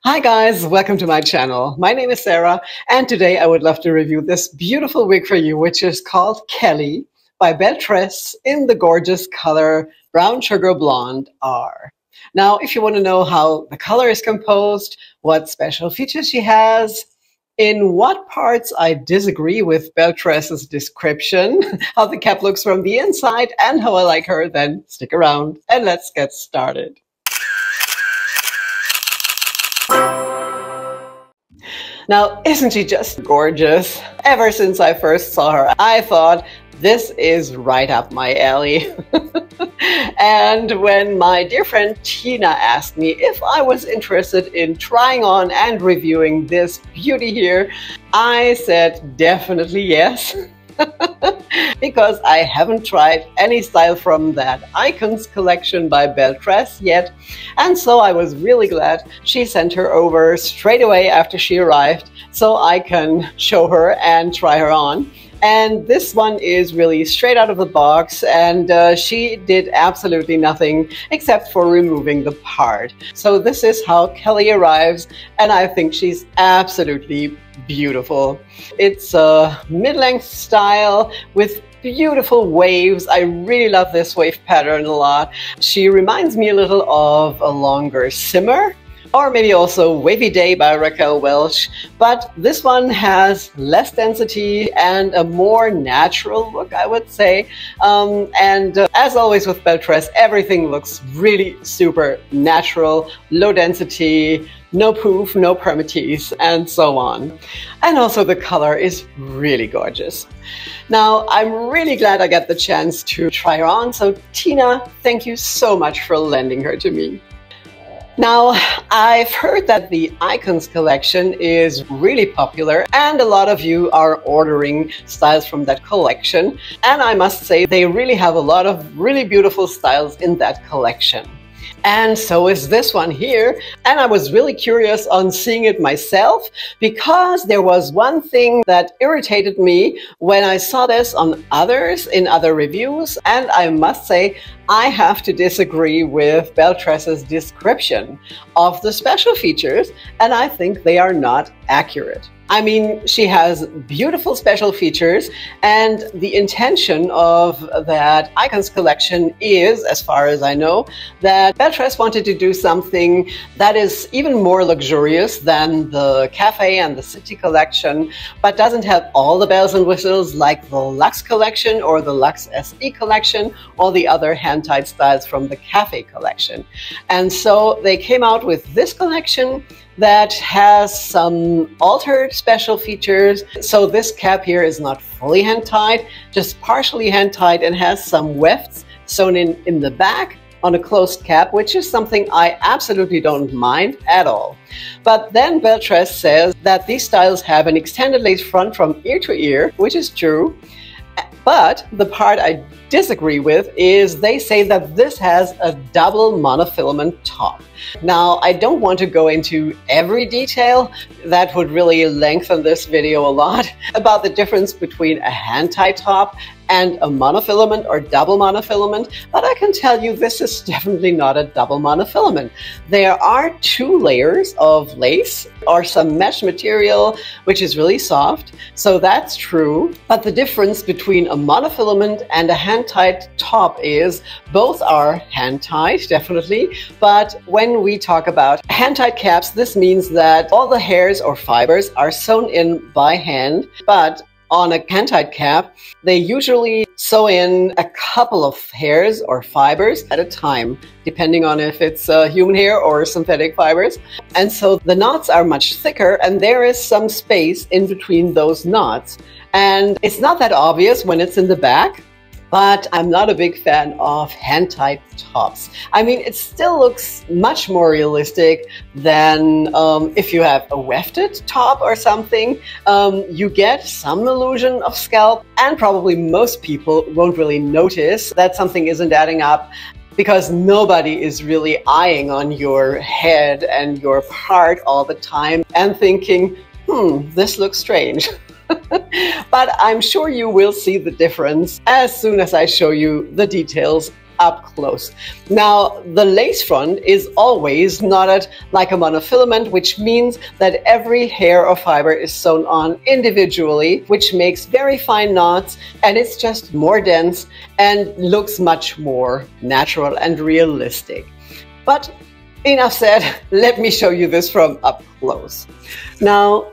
Hi guys, welcome to my channel. My name is Sarah and today I would love to review this beautiful wig for you, which is called Kelly by Belle Tress in the gorgeous color Brown Sugar Blonde R. Now, if you want to know how the color is composed, what special features she has, in what parts I disagree with Belle Tress's description, how the cap looks from the inside, and how I like her, then stick around and let's get started. Now, isn't she just gorgeous? Ever since I first saw her, I thought, this is right up my alley. And when my dear friend Tina asked me if I was interested in trying on and reviewing this beauty here, I said definitely yes. Because I haven't tried any style from that Icons collection by Belle Tress yet, and so I was really glad she sent her over straight away after she arrived so I can show her and try her on. And this one is really straight out of the box, and she did absolutely nothing except for removing the part. So this is how Kelly arrives, and I think she's absolutely beautiful. It's a mid-length style with beautiful waves. I really love this wave pattern a lot. She reminds me a little of a longer Simmer, or maybe also Wavy Day by Raquel Welch, but this one has less density and a more natural look, I would say. As always with Belle Tress, everything looks really super natural, low density, no poof, no permatease, and so on. And also the color is really gorgeous. Now, I'm really glad I got the chance to try her on, so Tina, thank you so much for lending her to me. Now, I've heard that the Icons collection is really popular and a lot of you are ordering styles from that collection. And I must say, they really have a lot of really beautiful styles in that collection. And so is this one here. And I was really curious on seeing it myself because there was one thing that irritated me when I saw this on others in other reviews. And I must say, I have to disagree with Belle Tress's description of the special features, and I think they are not accurate. I mean, she has beautiful special features, and the intention of that Icons collection is, as far as I know, that Belle Tress wanted to do something that is even more luxurious than the Cafe and the City collection, but doesn't have all the bells and whistles like the Luxe collection or the Luxe SE collection or the other hand-tied styles from the Cafe collection. And so they came out with this collection that has some altered special features. So this cap here is not fully hand-tied, just partially hand-tied, and has some wefts sewn in the back on a closed cap, which is something I absolutely don't mind at all. But then Belle Tress says that these styles have an extended lace front from ear to ear, which is true. But the part I disagree with is they say that this has a double monofilament top. Now, I don't want to go into every detail. That would really lengthen this video a lot about the difference between a hand-tied top and a monofilament or double monofilament, but I can tell you this is definitely not a double monofilament. There are two layers of lace or some mesh material, which is really soft, so that's true. But the difference between a monofilament and a hand-tied top is both are hand-tied, definitely, but when we talk about hand-tied caps, this means that all the hairs or fibers are sewn in by hand, but on a hand-tied cap, they usually sew in a couple of hairs or fibers at a time, depending on if it's human hair or synthetic fibers. And so the knots are much thicker and there is some space in between those knots. And it's not that obvious when it's in the back, but I'm not a big fan of hand-tied tops. I mean, it still looks much more realistic than if you have a wefted top or something. You get some illusion of scalp, and probably most people won't really notice that something isn't adding up because nobody is really eyeing on your head and your part all the time and thinking, this looks strange. But I'm sure you will see the difference as soon as I show you the details up close. Now, the lace front is always knotted like a monofilament, which means that every hair or fiber is sewn on individually, which makes very fine knots, and it's just more dense and looks much more natural and realistic. But enough said, let me show you this from up close. Now,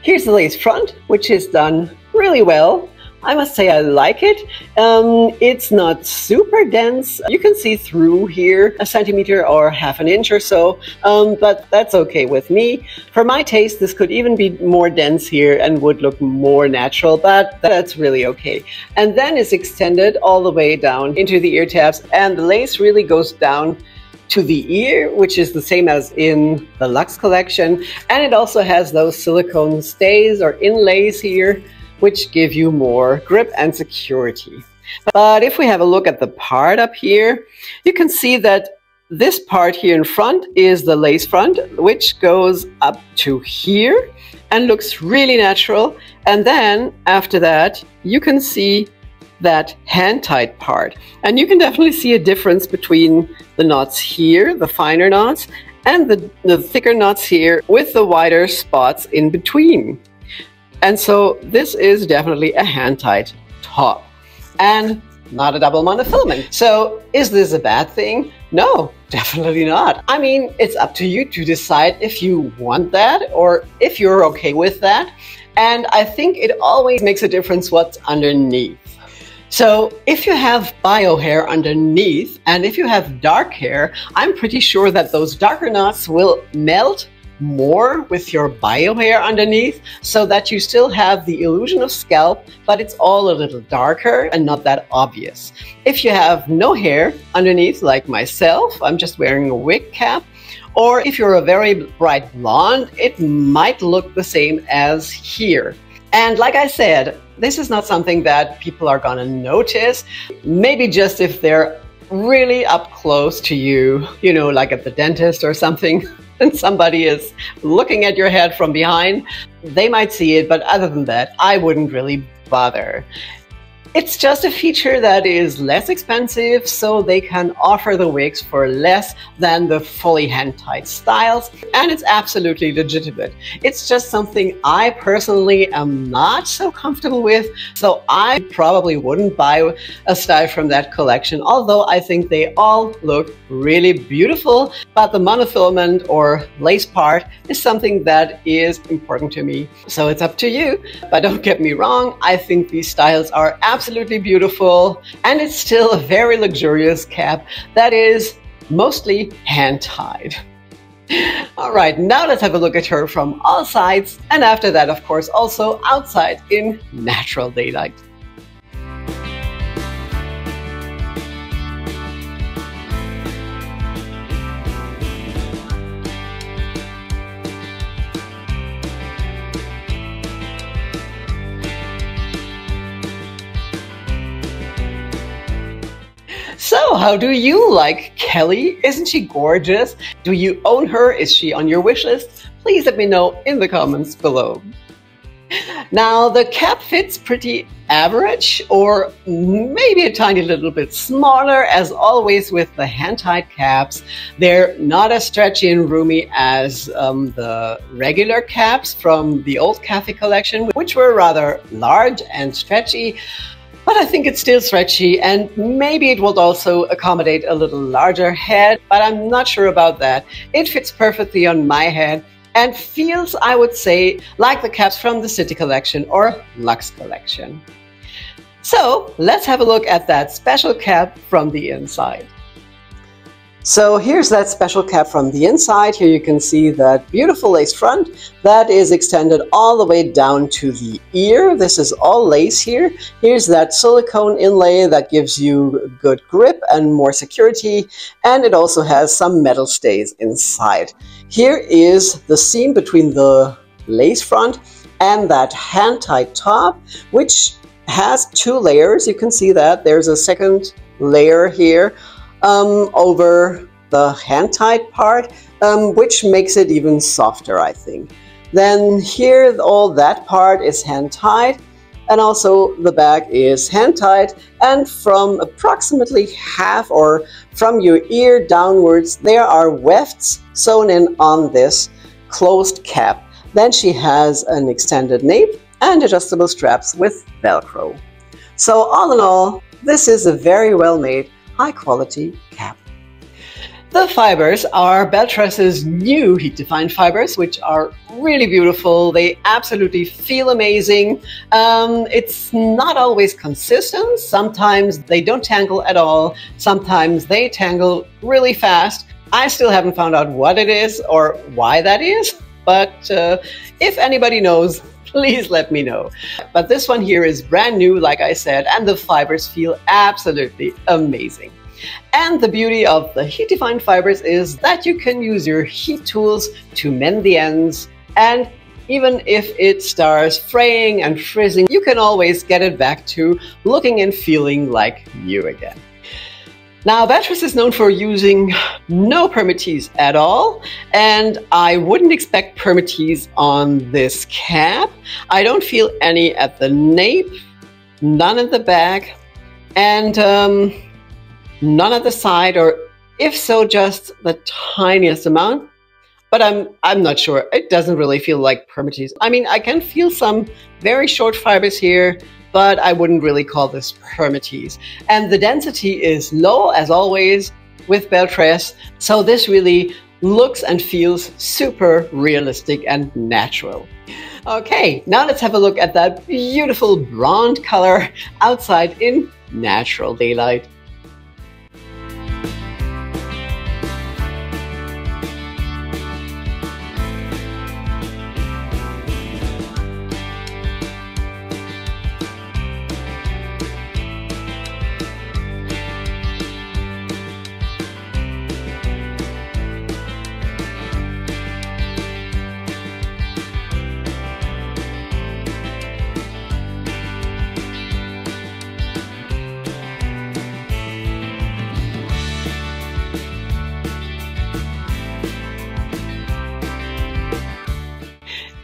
here's the lace front, which is done really well. I must say I like it. It's not super dense. You can see through here a centimeter or half an inch or so, but that's okay with me. For my taste, this could even be more dense here and would look more natural, but that's really okay. And then it's extended all the way down into the ear tabs, and the lace really goes down to the ear, which is the same as in the Luxe collection. And it also has those silicone stays or inlays here, which give you more grip and security. But if we have a look at the part up here, you can see that this part here in front is the lace front, which goes up to here and looks really natural. And then after that, you can see that hand-tied part. And you can definitely see a difference between the knots here, the finer knots, and the thicker knots here with the wider spots in between. And so this is definitely a hand-tied top and not a double monofilament. So is this a bad thing? No, definitely not. I mean, it's up to you to decide if you want that or if you're okay with that. And I think it always makes a difference what's underneath. So if you have bio hair underneath and if you have dark hair, I'm pretty sure that those darker knots will melt more with your bio hair underneath, so that you still have the illusion of scalp, but it's all a little darker and not that obvious. If you have no hair underneath, like myself, I'm just wearing a wig cap, or if you're a very bright blonde, it might look the same as here. And like I said, this is not something that people are gonna notice. Maybe just if they're really up close to you, you know, like at the dentist or something, and somebody is looking at your head from behind, they might see it, but other than that, I wouldn't really bother. It's just a feature that is less expensive, so they can offer the wigs for less than the fully hand-tied styles, and it's absolutely legitimate. It's just something I personally am not so comfortable with, so I probably wouldn't buy a style from that collection, although I think they all look really beautiful. But the monofilament or lace part is something that is important to me, so it's up to you. But don't get me wrong, I think these styles are absolutely beautiful, and it's still a very luxurious cap that is mostly hand-tied. All right, now let's have a look at her from all sides, and after that, of course, also outside in natural daylight. So how do you like Kelly? Isn't she gorgeous? Do you own her? Is she on your wish list? Please let me know in the comments below. Now the cap fits pretty average, or maybe a tiny little bit smaller. As always with the hand-tied caps, they're not as stretchy and roomy as the regular caps from the old Cafe collection, which were rather large and stretchy. But I think it's still stretchy, and maybe it will also accommodate a little larger head, but I'm not sure about that. It fits perfectly on my head and feels, I would say, like the caps from the City collection or Luxe collection. So let's have a look at that special cap from the inside. So here's that special cap from the inside. Here you can see that beautiful lace front that is extended all the way down to the ear. This is all lace here. Here's that silicone inlay that gives you good grip and more security, and it also has some metal stays inside. Here is the seam between the lace front and that hand-tied top, which has two layers. You can see that there's a second layer here over the hand-tied part, which makes it even softer, I think. Then here, all that part is hand-tied, and also the back is hand tied, and from approximately half or from your ear downwards there are wefts sewn in on this closed cap. Then she has an extended nape and adjustable straps with Velcro. So all in all, this is a very well made, high quality cap. The fibers are Belle Tress's new heat defined fibers, which are really beautiful. They absolutely feel amazing. It's not always consistent. Sometimes they don't tangle at all. Sometimes they tangle really fast. I still haven't found out what it is or why that is, but if anybody knows, please let me know. But this one here is brand new, like I said, and the fibers feel absolutely amazing. And the beauty of the heat defined fibers is that you can use your heat tools to mend the ends, and even if it starts fraying and frizzing, you can always get it back to looking and feeling like new again. Now, Belle Tress is known for using no permatease at all, and I wouldn't expect permatease on this cap. I don't feel any at the nape, none at the back, and none at the side, or if so, just the tiniest amount. But I'm not sure. It doesn't really feel like permatease. I mean, I can feel some very short fibers here, but I wouldn't really call this permatease. And the density is low, as always, with Belle Tress. So this really looks and feels super realistic and natural. Okay, now let's have a look at that beautiful blonde color outside in natural daylight.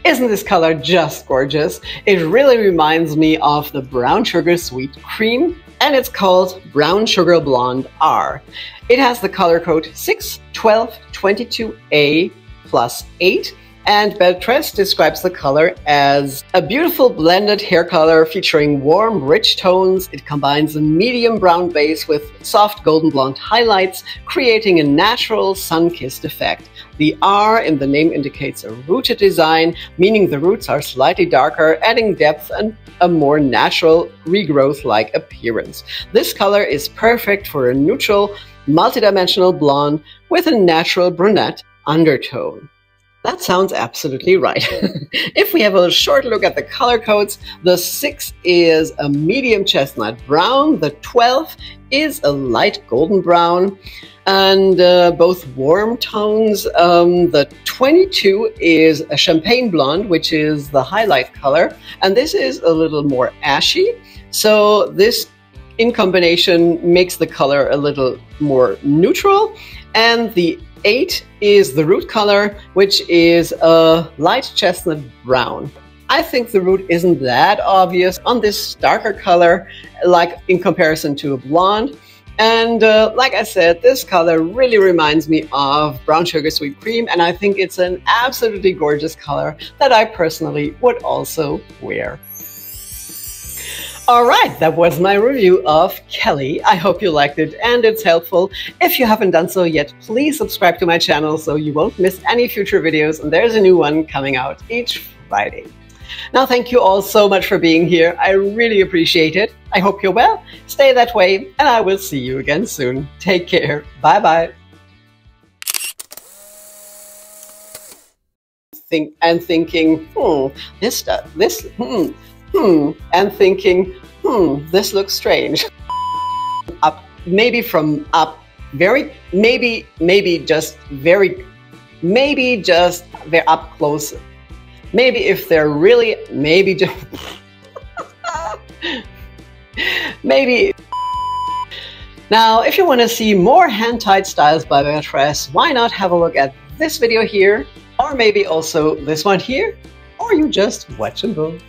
Isn't this color just gorgeous? It really reminds me of the Brown Sugar Sweet Cream, and it's called Brown Sugar Blonde R. It has the color code 61222A+8, and Belle Tress describes the color as a beautiful blended hair color featuring warm, rich tones. It combines a medium brown base with soft golden blonde highlights, creating a natural sun-kissed effect. The R in the name indicates a rooted design, meaning the roots are slightly darker, adding depth and a more natural regrowth-like appearance. This color is perfect for a neutral, multidimensional blonde with a natural brunette undertone. That sounds absolutely right. If we have a short look at the color codes, the 6 is a medium chestnut brown, the 12 is a light golden brown, and both warm tones. The 22 is a champagne blonde, which is the highlight color, and this is a little more ashy. So this in combination makes the color a little more neutral. And the 8 is the root color, which is a light chestnut brown. I think the root isn't that obvious on this darker color, like in comparison to a blonde. And like I said, this color really reminds me of Brown Sugar Sweet Cream, and I think it's an absolutely gorgeous color that I personally would also wear. All right, that was my review of Kelly. I hope you liked it and it's helpful. If you haven't done so yet, please subscribe to my channel so you won't miss any future videos, and there's a new one coming out each Friday. Now, thank you all so much for being here. I really appreciate it. I hope you're well. Stay that way, and I will see you again soon. Take care. Bye-bye. And thinking, this looks strange. Up, maybe from up, very, maybe just up close. Maybe if they're really, maybe just, maybe. Now, if you want to see more hand-tied styles by Belle Tress, why not have a look at this video here, or maybe also this one here, or you just watch them both.